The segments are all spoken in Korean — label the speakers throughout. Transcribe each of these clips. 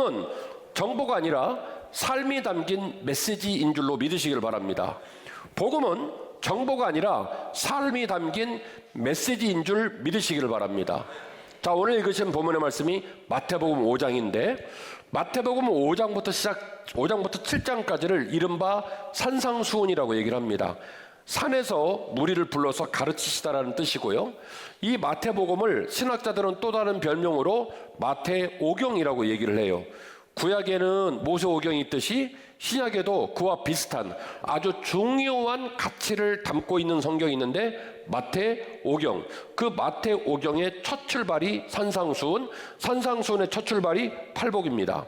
Speaker 1: 복음은 정보가 아니라 삶이 담긴 메시지인 줄로 믿으시길 바랍니다. 복음은 정보가 아니라 삶이 담긴 메시지인 줄 믿으시길 바랍니다. 자, 오늘 읽으신 본문의 말씀이 마태복음 5장인데 마태복음 5장부터 7장까지를 이른바 산상수훈이라고 얘기를 합니다. 산에서 무리를 불러서 가르치시다라는 뜻이고요. 이 마태복음을 신학자들은 또 다른 별명으로 마태오경이라고 얘기를 해요. 구약에는 모세오경이 있듯이 신약에도 그와 비슷한 아주 중요한 가치를 담고 있는 성경이 있는데 마태오경, 그 마태오경의 첫 출발이 산상수훈, 산상수훈의 첫 출발이 팔복입니다.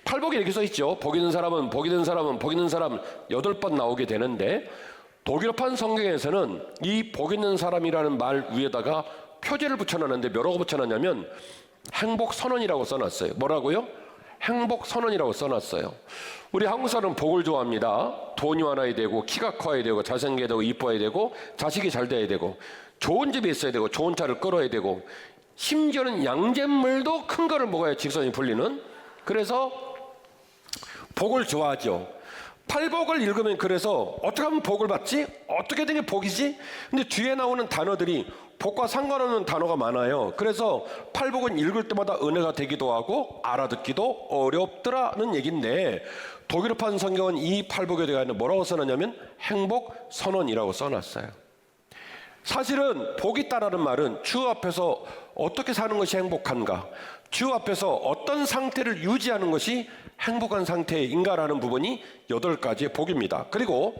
Speaker 1: 팔복이 이렇게 써 있죠. 복 있는 사람은 복 있는 사람은 복 있는 사람 8번 나오게 되는데 독일어판 성경에서는 이 복 있는 사람이라는 말 위에다가 표제를 붙여놨는데 뭐라고 붙여놨냐면 행복선언이라고 써놨어요. 뭐라고요? 행복선언이라고 써놨어요. 우리 한국 사람은 복을 좋아합니다. 돈이 많아야 되고 키가 커야 되고 잘생겨야 되고 이뻐야 되고 자식이 잘 돼야 되고 좋은 집에 있어야 되고 좋은 차를 끌어야 되고 심지어는 양잿물도 큰 거를 먹어야 직선이 풀리는, 그래서 복을 좋아하죠. 팔복을 읽으면 그래서 어떻게 하면 복을 받지? 어떻게 된 게 복이지? 근데 뒤에 나오는 단어들이 복과 상관없는 단어가 많아요. 그래서 팔복은 읽을 때마다 은혜가 되기도 하고 알아듣기도 어렵더라는 얘기인데 독일어판 성경은 이 팔복에 대해 뭐라고 써놨냐면 행복선언이라고 써놨어요. 사실은 복 있다라는 말은 주 앞에서 어떻게 사는 것이 행복한가, 주 앞에서 어떤 상태를 유지하는 것이 행복한 상태인가라는 부분이 8가지의 복입니다. 그리고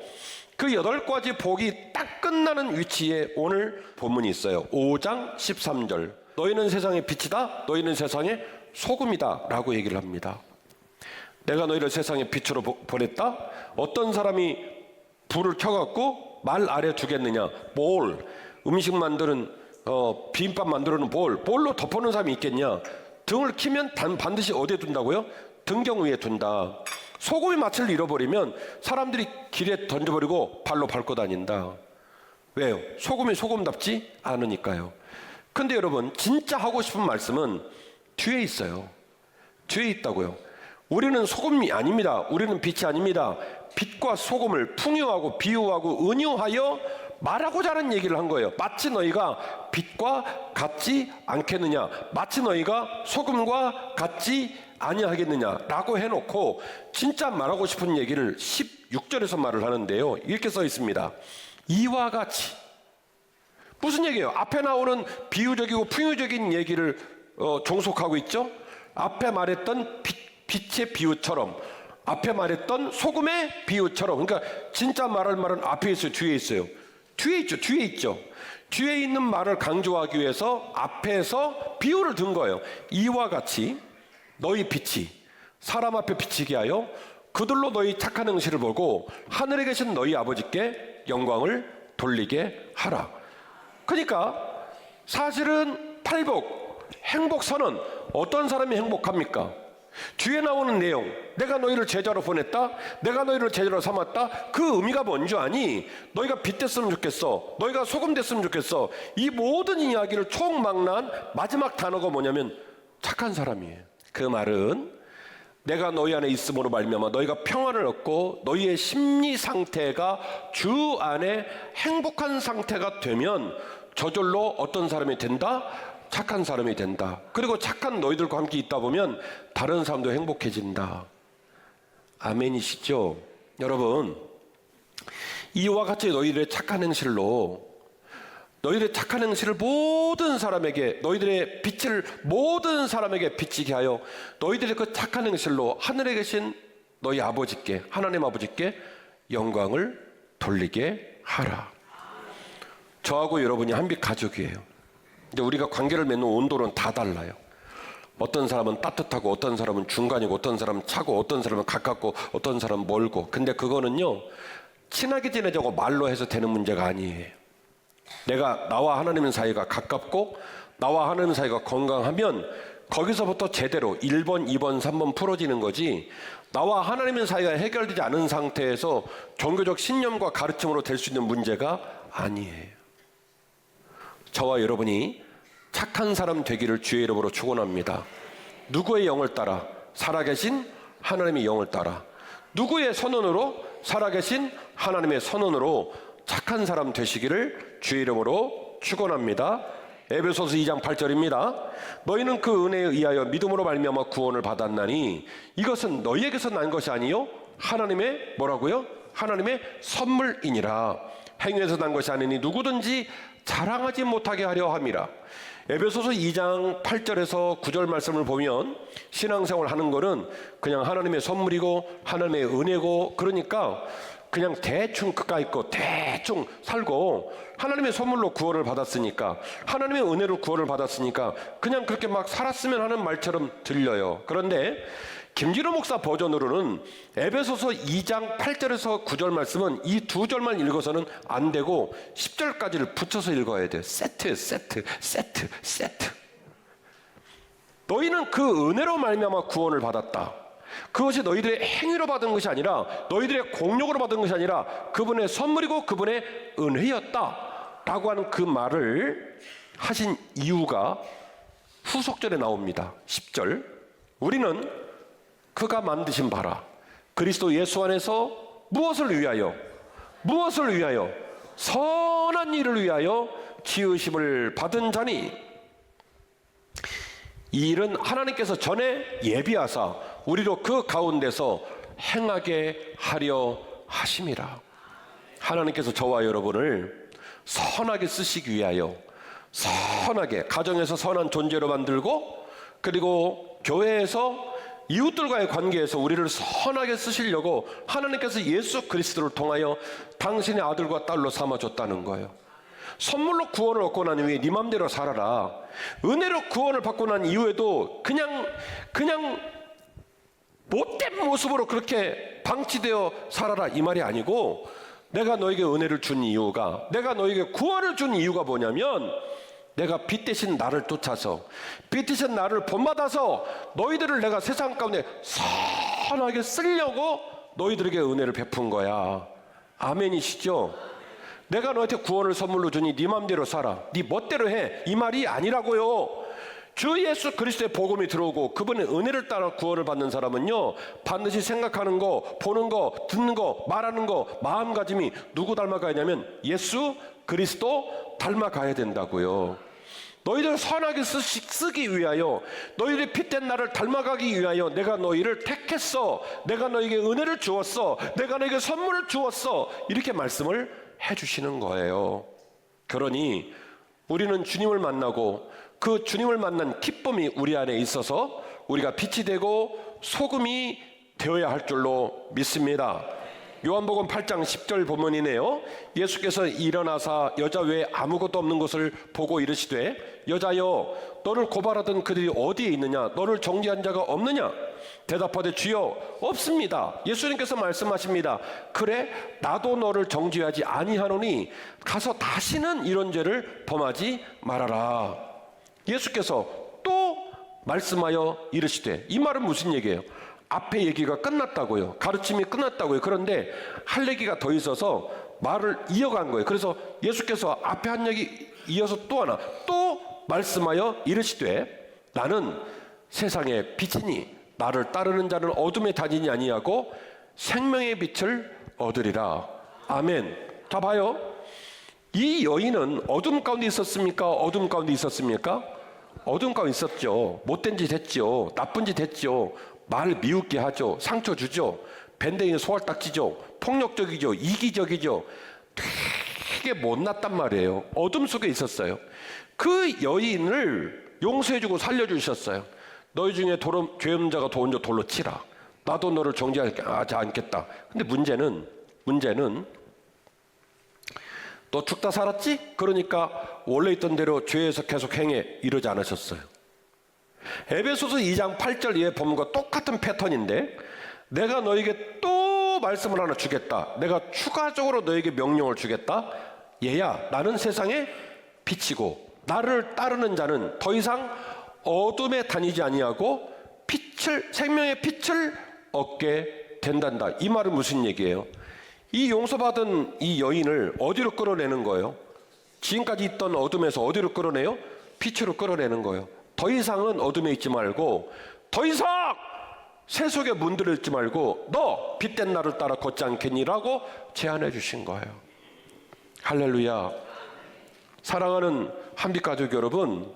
Speaker 1: 그 8가지 복이 딱 끝나는 위치에 오늘 본문이 있어요. 5장 13절. 너희는 세상의 빛이다, 너희는 세상의 소금이다 라고 얘기를 합니다. 내가 너희를 세상의 빛으로 보냈다. 어떤 사람이 불을 켜갖고 말 아래 두겠느냐? 볼, 음식 만드는 비빔밥 만드는 볼로 덮어놓은 사람이 있겠냐? 등을 키면 반드시 어디에 둔다고요? 등경 위에 둔다. 소금이 맛을 잃어버리면 사람들이 길에 던져버리고 발로 밟고 다닌다. 왜요? 소금이 소금답지 않으니까요. 근데 여러분, 진짜 하고 싶은 말씀은 뒤에 있어요. 뒤에 있다고요. 우리는 소금이 아닙니다. 우리는 빛이 아닙니다. 빛과 소금을 풍요하고 비유하고 은유하여 말하고자 하는 얘기를 한 거예요. 마치 너희가 빛과 같지 않겠느냐, 마치 너희가 소금과 같지 아니하겠느냐라고 해놓고 진짜 말하고 싶은 얘기를 16절에서 말을 하는데요. 이렇게 써 있습니다. 이와 같이. 무슨 얘기예요? 앞에 나오는 비유적이고 풍요적인 얘기를 종속하고 있죠. 앞에 말했던 빛의 비유처럼, 앞에 말했던 소금의 비유처럼. 그러니까 진짜 말할 말은 앞에 있어요, 뒤에 있어요? 뒤에 있죠. 뒤에 있죠. 뒤에 있는 말을 강조하기 위해서 앞에서 비유를 든 거예요. 이와 같이 너희 빛이 사람 앞에 비치게 하여 그들로 너희 착한 행실을 보고 하늘에 계신 너희 아버지께 영광을 돌리게 하라. 그러니까 사실은 팔복, 행복선언, 어떤 사람이 행복합니까? 뒤에 나오는 내용, 내가 너희를 제자로 보냈다, 내가 너희를 제자로 삼았다, 그 의미가 뭔지 아니? 너희가 빛 됐으면 좋겠어, 너희가 소금 됐으면 좋겠어. 이 모든 이야기를 총망라한 마지막 단어가 뭐냐면 착한 사람이에요. 그 말은 내가 너희 안에 있음으로 말미암아 너희가 평안을 얻고 너희의 심리 상태가 주 안에 행복한 상태가 되면 저절로 어떤 사람이 된다? 착한 사람이 된다. 그리고 착한 너희들과 함께 있다 보면 다른 사람도 행복해진다. 아멘이시죠? 여러분, 이와 같이 너희들의 착한 행실로, 너희들의 착한 행실을 모든 사람에게, 너희들의 빛을 모든 사람에게 비치게 하여 너희들의 그 착한 행실로 하늘에 계신 너희 아버지께, 하나님 아버지께 영광을 돌리게 하라. 저하고 여러분이 한빛 가족이에요. 근데 우리가 관계를 맺는 온도는 다 달라요. 어떤 사람은 따뜻하고 어떤 사람은 중간이고 어떤 사람은 차고 어떤 사람은 가깝고 어떤 사람은 멀고. 근데 그거는요, 친하게 지내자고 말로 해서 되는 문제가 아니에요. 내가 나와 하나님 사이가 가깝고 나와 하나님 사이가 건강하면 거기서부터 제대로 1번, 2번, 3번 풀어지는 거지, 나와 하나님 사이가 해결되지 않은 상태에서 종교적 신념과 가르침으로 될 수 있는 문제가 아니에요. 저와 여러분이 착한 사람 되기를 주의 이름으로 축원합니다. 누구의 영을 따라? 살아계신 하나님의 영을 따라. 누구의 선언으로? 살아계신 하나님의 선언으로 착한 사람 되시기를 주의 이름으로 축원합니다. 에베소서 2장 8절입니다. 너희는 그 은혜에 의하여 믿음으로 말미암아 구원을 받았나니 이것은 너희에게서 난 것이 아니요 하나님의 뭐라고요? 하나님의 선물이니라. 행위에서 난 것이 아니니 누구든지 자랑하지 못하게 하려 함이라. 에베소서 2장 8절에서 9절 말씀을 보면 신앙생활 하는 거는 그냥 하나님의 선물이고 하나님의 은혜고, 그러니까 그냥 대충 그까 있고 대충 살고 하나님의 선물로 구원을 받았으니까, 하나님의 은혜로 구원을 받았으니까 그냥 그렇게 막 살았으면 하는 말처럼 들려요. 그런데 김진호 목사 버전으로는 에베소서 2장 8절에서 9절 말씀은 이 두 절만 읽어서는 안 되고 10절까지를 붙여서 읽어야 돼요. 세트. 너희는 그 은혜로 말미암아 구원을 받았다. 그것이 너희들의 행위로 받은 것이 아니라, 너희들의 공력으로 받은 것이 아니라 그분의 선물이고 그분의 은혜였다 라고 하는 그 말을 하신 이유가 후속절에 나옵니다. 10절. 우리는 그가 만드신 바라 그리스도 예수 안에서 무엇을 위하여 선한 일을 위하여 지으심을 받은 자니, 이 일은 하나님께서 전에 예비하사 우리로 그 가운데서 행하게 하려 하심이라. 하나님께서 저와 여러분을 선하게 쓰시기 위하여, 선하게 가정에서 선한 존재로 만들고, 그리고 교회에서 이웃들과의 관계에서 우리를 선하게 쓰시려고 하나님께서 예수 그리스도를 통하여 당신의 아들과 딸로 삼아줬다는 거예요. 선물로 구원을 얻고 난 이후에 네 맘대로 살아라. 은혜로 구원을 받고 난 이후에도 그냥 못된 모습으로 그렇게 방치되어 살아라 이 말이 아니고, 내가 너에게 은혜를 준 이유가, 내가 너에게 구원을 준 이유가 뭐냐면, 내가 빛 대신 나를 쫓아서, 빛 대신 나를 본받아서 너희들을 내가 세상 가운데 선하게 쓰려고 너희들에게 은혜를 베푼 거야. 아멘이시죠? 내가 너한테 구원을 선물로 주니 네 맘대로 살아, 네 멋대로 해, 이 말이 아니라고요. 주 예수 그리스도의 복음이 들어오고 그분의 은혜를 따라 구원을 받는 사람은요, 반드시 생각하는 거, 보는 거, 듣는 거, 말하는 거, 마음가짐이 누구 닮아가야 하냐면 예수 그리스도 닮아가야 된다고요. 너희들 선하게 쓰기 위하여, 너희들의 핏된 나를 닮아가기 위하여 내가 너희를 택했어, 내가 너에게 은혜를 주었어, 내가 너에게 선물을 주었어, 이렇게 말씀을 해주시는 거예요. 그러니 우리는 주님을 만나고 그 주님을 만난 기쁨이 우리 안에 있어서 우리가 빛이 되고 소금이 되어야 할 줄로 믿습니다. 요한복음 8장 10절 본문이네요. 예수께서 일어나사 여자 외에 아무것도 없는 것을 보고 이르시되, 여자여 너를 고발하던 그들이 어디에 있느냐? 너를 정죄한 자가 없느냐? 대답하되 주여 없습니다. 예수님께서 말씀하십니다. 그래 나도 너를 정죄하지 아니하노니 가서 다시는 이런 죄를 범하지 말아라. 예수께서 또 말씀하여 이르시되, 이 말은 무슨 얘기예요? 앞에 얘기가 끝났다고요. 가르침이 끝났다고요. 그런데 할 얘기가 더 있어서 말을 이어간 거예요. 그래서 예수께서 앞에 한 얘기 이어서 또 하나 또 말씀하여 이르시되, 나는 세상의 빛이니 나를 따르는 자는 어둠에 다니지 아니하고 생명의 빛을 얻으리라. 아멘. 자 봐요. 이 여인은 어둠 가운데 있었습니까? 어둠 가운데 있었습니까? 어둠 가운데 있었죠. 못된 짓 했죠. 나쁜 짓 했죠. 말 미웃게 하죠. 상처 주죠. 밴댕이 소알딱지죠. 폭력적이죠. 이기적이죠. 되게 못났단 말이에요. 어둠 속에 있었어요. 그 여인을 용서해주고 살려주셨어요. 너희 중에 죄 없는 자가 도원조 돌로 치라. 나도 너를 정죄하지 않겠다. 근데 문제는 너 죽다 살았지? 그러니까 원래 있던 대로 죄에서 계속 행해, 이러지 않으셨어요. 에베소서 2장 8절 이에 본문과 똑같은 패턴인데, 내가 너에게 또 말씀을 하나 주겠다. 내가 추가적으로 너에게 명령을 주겠다. 얘야, 나는 세상의 빛이고 나를 따르는 자는 더 이상 어둠에 다니지 아니하고 생명의 빛을 얻게 된단다. 이 말은 무슨 얘기예요? 이 용서받은 이 여인을 어디로 끌어내는 거예요? 지금까지 있던 어둠에서 어디로 끌어내요? 빛으로 끌어내는 거예요. 더 이상은 어둠에 있지 말고 더 이상 세속에 문드러지 말고 너 빛된 나를 따라 걷지 않겠니라고 제안해 주신 거예요. 할렐루야. 사랑하는 한빛가족 여러분,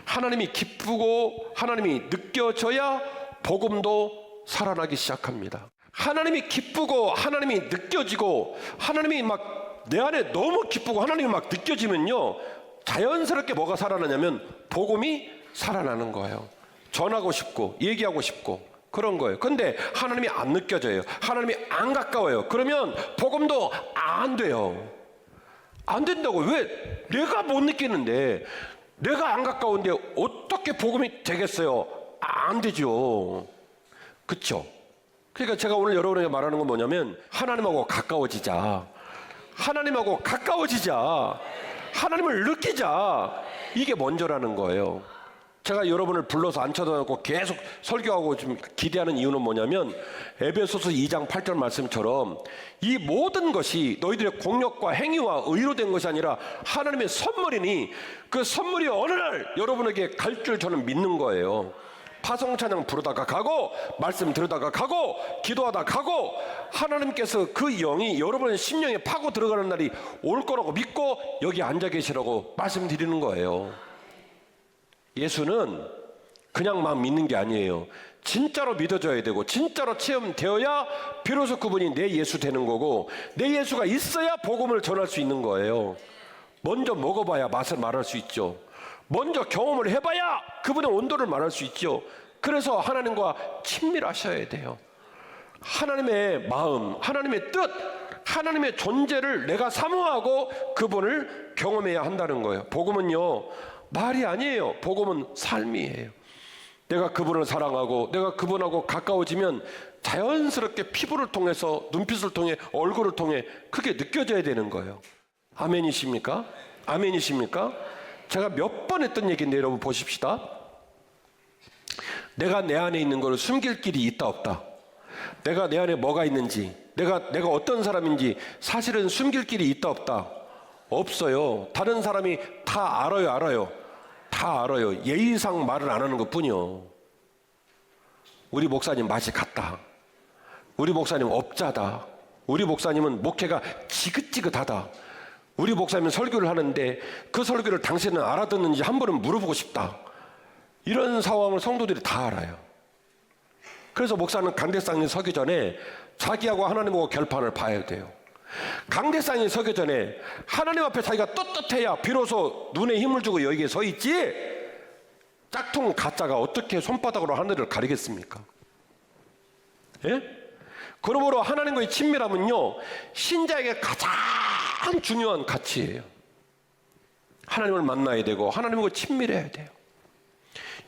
Speaker 1: 하나님이 기쁘고 하나님이 느껴져야 복음도 살아나기 시작합니다. 하나님이 기쁘고 하나님이 느껴지고 하나님이 막 내 안에 너무 기쁘고 하나님이 막 느껴지면요, 자연스럽게 뭐가 살아나냐면 복음이 살아나는 거예요. 전하고 싶고 얘기하고 싶고 그런 거예요. 근데 하나님이 안 느껴져요. 하나님이 안 가까워요. 그러면 복음도 안 돼요. 안 된다고. 왜? 내가 못 느끼는데, 내가 안 가까운데 어떻게 복음이 되겠어요? 안 되죠. 그렇죠? 그러니까 제가 오늘 여러분에게 말하는 건 뭐냐면, 하나님하고 가까워지자. 하나님하고 가까워지자. 하나님을 느끼자. 이게 먼저라는 거예요. 제가 여러분을 불러서 앉혀놓고 계속 설교하고 좀 기대하는 이유는 뭐냐면, 에베소서 2장 8절 말씀처럼 이 모든 것이 너희들의 공력과 행위와 의로 된 것이 아니라 하나님의 선물이니 그 선물이 어느 날 여러분에게 갈 줄 저는 믿는 거예요. 파송찬양 부르다가 가고, 말씀 들으다가 가고, 기도하다 가고, 하나님께서 그 영이 여러분의 심령에 파고 들어가는 날이 올 거라고 믿고 여기 앉아 계시라고 말씀드리는 거예요. 예수는 그냥 막 믿는 게 아니에요. 진짜로 믿어져야 되고 진짜로 체험되어야 비로소 그분이 내 예수 되는 거고, 내 예수가 있어야 복음을 전할 수 있는 거예요. 먼저 먹어봐야 맛을 말할 수 있죠. 먼저 경험을 해봐야 그분의 온도를 말할 수 있죠. 그래서 하나님과 친밀하셔야 돼요. 하나님의 마음, 하나님의 뜻, 하나님의 존재를 내가 사모하고 그분을 경험해야 한다는 거예요. 복음은요, 말이 아니에요. 복음은 삶이에요. 내가 그분을 사랑하고 내가 그분하고 가까워지면 자연스럽게 피부를 통해서, 눈빛을 통해, 얼굴을 통해 그게 느껴져야 되는 거예요. 아멘이십니까? 아멘이십니까? 제가 몇 번 했던 얘기인데 여러분 보십시다. 내가 내 안에 있는 걸 숨길 길이 있다 없다. 내가 내 안에 뭐가 있는지, 내가 어떤 사람인지 사실은 숨길 길이 있다 없다. 없어요. 다른 사람이 다 알아요. 다 알아요. 예의상 말을 안 하는 것뿐이요. 우리 목사님 맛이 같다. 우리 목사님 업자다. 우리 목사님은 목회가 지긋지긋하다. 우리 목사님은 설교를 하는데 그 설교를 당신은 알아듣는지 한 번은 물어보고 싶다. 이런 상황을 성도들이 다 알아요. 그래서 목사는 강대상에 서기 전에 자기하고 하나님하고 결판을 봐야 돼요. 강대상에 서기 전에 하나님 앞에 자기가 떳떳해야 비로소 눈에 힘을 주고 여기에 서 있지, 짝퉁 가짜가 어떻게 손바닥으로 하늘을 가리겠습니까? 예? 그러므로 하나님과의 친밀함은요, 신자에게 가장 중요한 가치예요. 하나님을 만나야 되고 하나님과 친밀해야 돼요.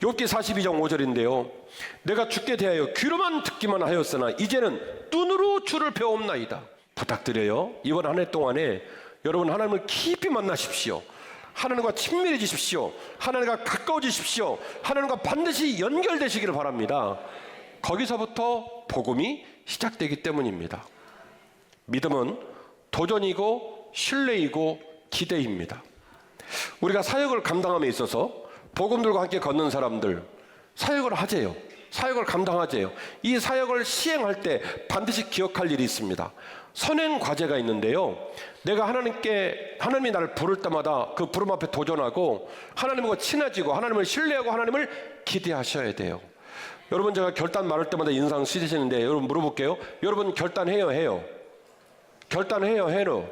Speaker 1: 욥기 42장 5절인데요. 내가 주께 대하여 귀로만 듣기만 하였으나 이제는 눈으로 주를 배움나이다. 부탁드려요. 이번 한 해 동안에 여러분 하나님을 깊이 만나십시오. 하나님과 친밀해지십시오. 하나님과 가까워지십시오. 하나님과 반드시 연결되시기를 바랍니다. 거기서부터 복음이 시작되기 때문입니다. 믿음은 도전이고 신뢰이고 기대입니다. 우리가 사역을 감당함에 있어서 복음들과 함께 걷는 사람들, 사역을 하재요. 사역을 감당하재요. 이 사역을 시행할 때 반드시 기억할 일이 있습니다. 선행 과제가 있는데요. 내가 하나님이 나를 부를 때마다 그 부름 앞에 도전하고 하나님과 친해지고 하나님을 신뢰하고 하나님을 기대하셔야 돼요. 여러분, 제가 결단 말할 때마다 인상 쓰시는데 여러분 물어볼게요. 여러분 결단해요, 해요? 결단해요, 해요?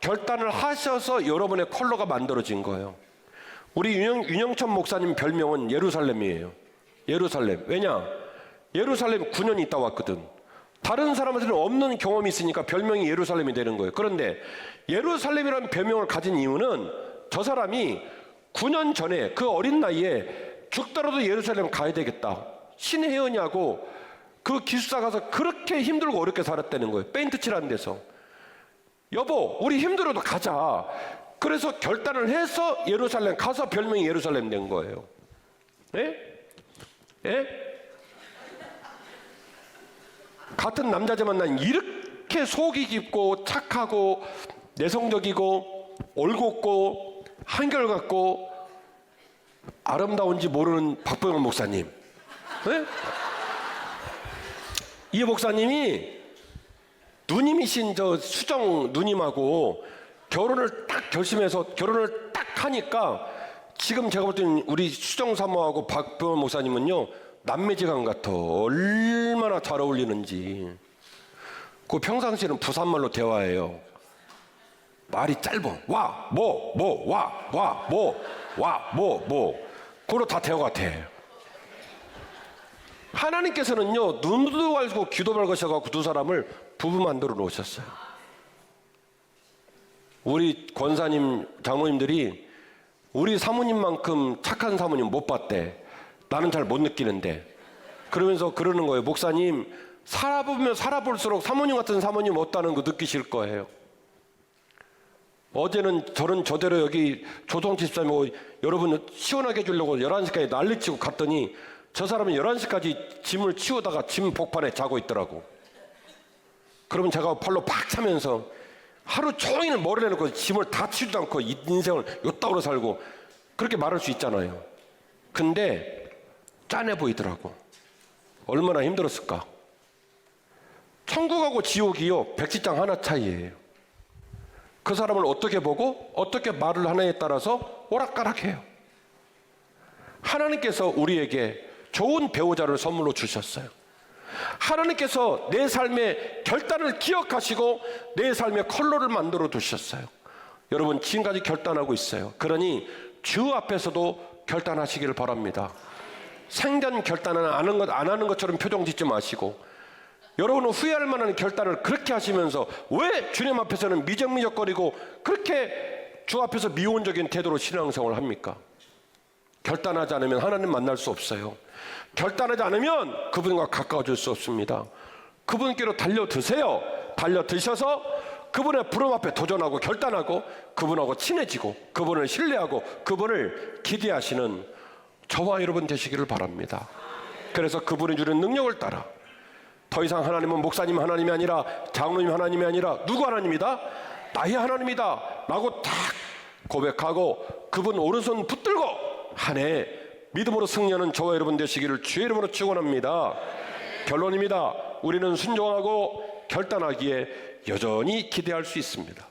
Speaker 1: 결단을 하셔서 여러분의 컬러가 만들어진 거예요. 우리 윤영천 목사님 별명은 예루살렘이에요. 예루살렘. 왜냐? 예루살렘 9년 있다 왔거든. 다른 사람들은 없는 경험이 있으니까 별명이 예루살렘이 되는 거예요. 그런데 예루살렘이라는 별명을 가진 이유는 저 사람이 9년 전에 그 어린 나이에 죽더라도 예루살렘 가야 되겠다. 신혜연이하고 그 기숙사 가서 그렇게 힘들고 어렵게 살았다는 거예요. 페인트 칠하는 데서. 여보, 우리 힘들어도 가자. 그래서 결단을 해서 예루살렘 가서 별명이 예루살렘 된 거예요. 예? 예? 같은 남자지만 난 이렇게 속이 깊고 착하고 내성적이고 올곧고 한결같고 아름다운지 모르는 박병원 목사님. 예? 이 목사님이 누님이신 저 수정 누님하고 결혼을 딱 결심해서 결혼을 딱 하니까 지금 제가 볼 때는 우리 수정 사모하고 박병원 목사님은요 남매지간 같아. 얼마나 잘 어울리는지. 그 평상시에는 부산말로 대화해요. 말이 짧아. 와, 그걸로 다 대화가 돼. 하나님께서는요 눈도 밝고 귀도 밝으셔갖고 두 사람을 부부 만들어 놓으셨어요. 우리 권사님 장로님들이 우리 사모님만큼 착한 사모님 못 봤대. 나는 잘 못 느끼는데. 그러면서 그러는 거예요. 목사님 살아보면 살아볼수록 사모님 같은 사모님 없다는 거 느끼실 거예요. 어제는 저는 저대로 여기 조성치 집사님하고 여러분 시원하게 해주려고 11시까지 난리치고 갔더니 저 사람은 11시까지 짐을 치우다가 짐 복판에 자고 있더라고. 그러면 제가 팔로 팍 차면서 하루 종일 머리를 내놓고 짐을 다 치우지도 않고 인생을 요따구로 살고 그렇게 말할 수 있잖아요. 근데 짠해 보이더라고. 얼마나 힘들었을까. 천국하고 지옥이요 백지장 하나 차이예요. 그 사람을 어떻게 보고 어떻게 말을 하느냐에 따라서 오락가락해요. 하나님께서 우리에게 좋은 배우자를 선물로 주셨어요. 하나님께서 내 삶의 결단을 기억하시고 내 삶의 컬러를 만들어 두셨어요. 여러분 지금까지 결단하고 있어요. 그러니 주 앞에서도 결단하시기를 바랍니다. 생전 결단은 안 하는 것처럼 표정 짓지 마시고 여러분은 후회할 만한 결단을 그렇게 하시면서 왜 주님 앞에서는 미적미적거리고 그렇게 주 앞에서 미온적인 태도로 신앙생활을 합니까? 결단하지 않으면 하나님 만날 수 없어요. 결단하지 않으면 그분과 가까워질 수 없습니다. 그분께로 달려드세요. 달려드셔서 그분의 부름 앞에 도전하고 결단하고 그분하고 친해지고 그분을 신뢰하고 그분을 기대하시는 저와 여러분 되시기를 바랍니다. 그래서 그분이 주는 능력을 따라 더 이상 하나님은 목사님 하나님이 아니라 장로님 하나님이 아니라 누구 하나님이다? 나의 하나님이다 라고 딱 고백하고 그분 오른손 붙들고 한 해 믿음으로 승리하는 저와 여러분 되시기를 주의 이름으로 축원합니다. 결론입니다. 우리는 순종하고 결단하기에 여전히 기대할 수 있습니다.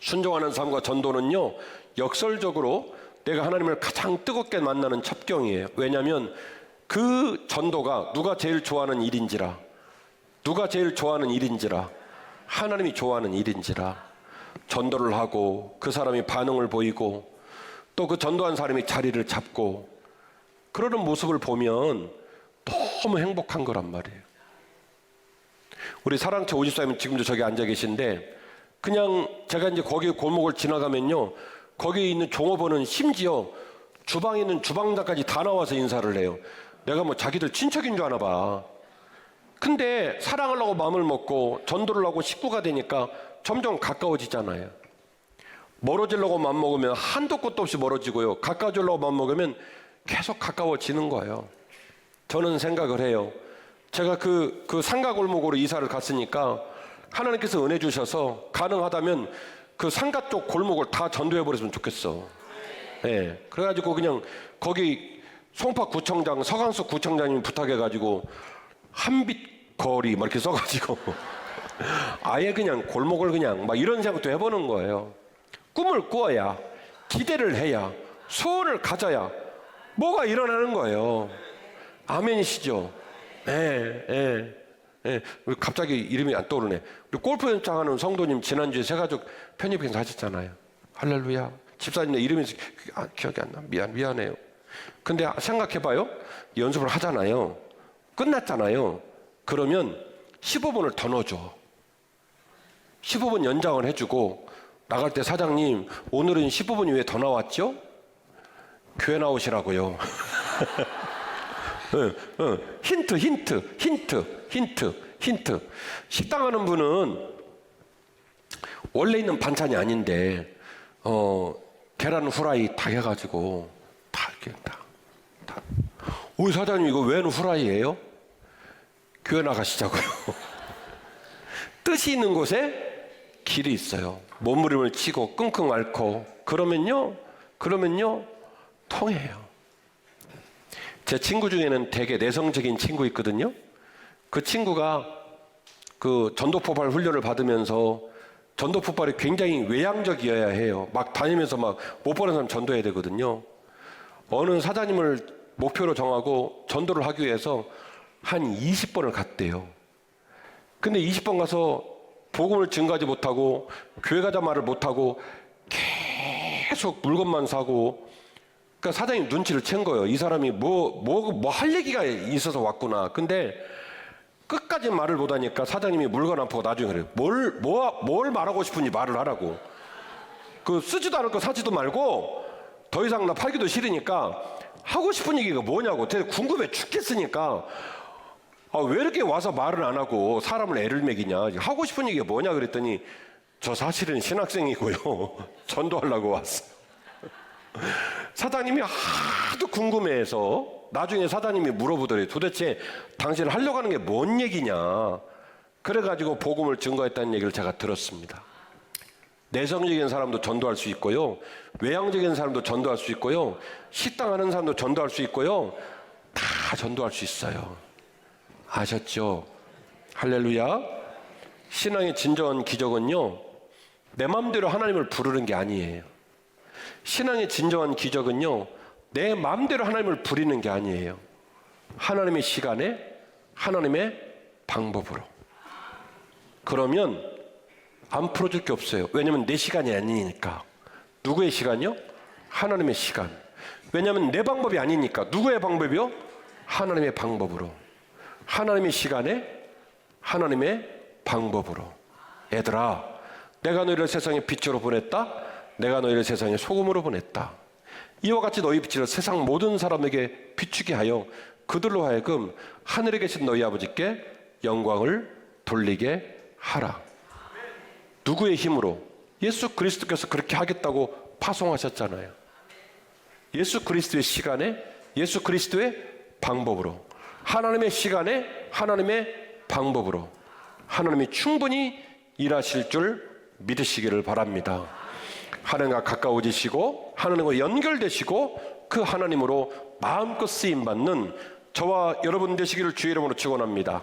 Speaker 1: 순종하는 삶과 전도는요 역설적으로 내가 하나님을 가장 뜨겁게 만나는 첩경이에요. 왜냐하면 그 전도가 누가 제일 좋아하는 일인지라 하나님이 좋아하는 일인지라 전도를 하고 그 사람이 반응을 보이고 또 그 전도한 사람이 자리를 잡고 그러는 모습을 보면 너무 행복한 거란 말이에요. 우리 사랑채 오집사님은 지금도 저기 앉아 계신데 그냥 제가 이제 거기 골목을 지나가면요 거기 있는 종업원은 심지어 주방에 있는 주방장까지 다 나와서 인사를 해요. 내가 뭐 자기들 친척인 줄 아나 봐. 근데 사랑하려고 마음을 먹고 전도를 하고 식구가 되니까 점점 가까워지잖아요. 멀어지려고 마음먹으면 한도 끝도 없이 멀어지고요. 가까워지려고 마음먹으면 계속 가까워지는 거예요. 저는 생각을 해요. 제가 그 상가 골목으로 이사를 갔으니까 하나님께서 은혜 주셔서 가능하다면 그 상가 쪽 골목을 다 전도해버렸으면 좋겠어. 예. 그래가지고 그냥 거기 송파구청장 서강수 구청장님 부탁해가지고 한빛거리 막 이렇게 써가지고 아예 그냥 골목을 그냥 막 이런 생각도 해보는 거예요. 꿈을 꾸어야 기대를 해야 소원을 가져야 뭐가 일어나는 거예요. 아멘이시죠? 예. 갑자기 이름이 안 떠오르네. 우리 골프 연장하는 성도님 지난주에 새가족 편입행사 하셨잖아요. 할렐루야. 집사님의 이름이 기억이 안 나. 미안해요. 근데 생각해봐요. 연습을 하잖아요. 끝났잖아요. 그러면 15분을 더 넣어줘. 15분 연장을 해주고 나갈 때 사장님 오늘은 15분이 왜 더 나왔죠? 교회 나오시라고요. 힌트. 식당 하는 분은 원래 있는 반찬이 아닌데 계란 후라이 다 해가지고 다 이렇게 다. 우리 사장님 이거 웬 후라이예요? 교회 나가시자고요. 뜻이 있는 곳에 길이 있어요. 몸부림을 치고 끙끙 앓고 그러면요 통해요. 제 친구 중에는 되게 내성적인 친구 있거든요. 그 친구가 그 전도포발 훈련을 받으면서 전도포발이 굉장히 외향적이어야 해요. 막 다니면서 막 못 보는 사람 전도해야 되거든요. 어느 사장님을 목표로 정하고 전도를 하기 위해서 한 20번을 갔대요. 근데 20번 가서 복음을 증거하지 못하고 교회 가자 말을 못하고 계속 물건만 사고, 그러니까 사장님 눈치를 챈 거예요. 이 사람이 뭐 할 얘기가 있어서 왔구나. 근데 끝까지 말을 못하니까 사장님이 물건 안 보고 나중에 그래요. 뭘 말하고 싶은지 말을 하라고. 그 쓰지도 않을 거 사지도 말고 더 이상 나 팔기도 싫으니까 하고 싶은 얘기가 뭐냐고. 되게 궁금해 죽겠으니까 왜 이렇게 와서 말을 안 하고 사람을 애를 먹이냐. 하고 싶은 얘기가 뭐냐 그랬더니 저 사실은 신학생이고요. 전도하려고 왔어요. 사장님이 하도 궁금해해서 나중에 사장님이 물어보더래요. 도대체 당신 하려고 하는 게 뭔 얘기냐. 그래가지고 복음을 증거했다는 얘기를 제가 들었습니다. 내성적인 사람도 전도할 수 있고요. 외향적인 사람도 전도할 수 있고요. 식당 하는 사람도 전도할 수 있고요. 다 전도할 수 있어요. 아셨죠? 할렐루야. 신앙의 진정한 기적은요, 내 마음대로 하나님을 부르는 게 아니에요. 신앙의 진정한 기적은요, 내 마음대로 하나님을 부리는 게 아니에요. 하나님의 시간에, 하나님의 방법으로. 그러면 안 풀어줄 게 없어요. 왜냐면 내 시간이 아니니까. 누구의 시간이요? 하나님의 시간. 왜냐면 내 방법이 아니니까. 누구의 방법이요? 하나님의 방법으로. 하나님의 시간에, 하나님의 방법으로. 얘들아, 내가 너희를 세상의 빛으로 보냈다. 내가 너희를 세상의 소금으로 보냈다. 이와 같이 너희 빛을 세상 모든 사람에게 비추게 하여 그들로 하여금 하늘에 계신 너희 아버지께 영광을 돌리게 하라. 누구의 힘으로? 예수 그리스도께서 그렇게 하겠다고 파송하셨잖아요. 예수 그리스도의 시간에, 예수 그리스도의 방법으로. 하나님의 시간에, 하나님의 방법으로. 하나님이 충분히 일하실 줄 믿으시기를 바랍니다. 하나님과 가까워지시고 하나님과 연결되시고 그 하나님으로 마음껏 쓰임받는 저와 여러분 되시기를 주의 이름으로 축원합니다.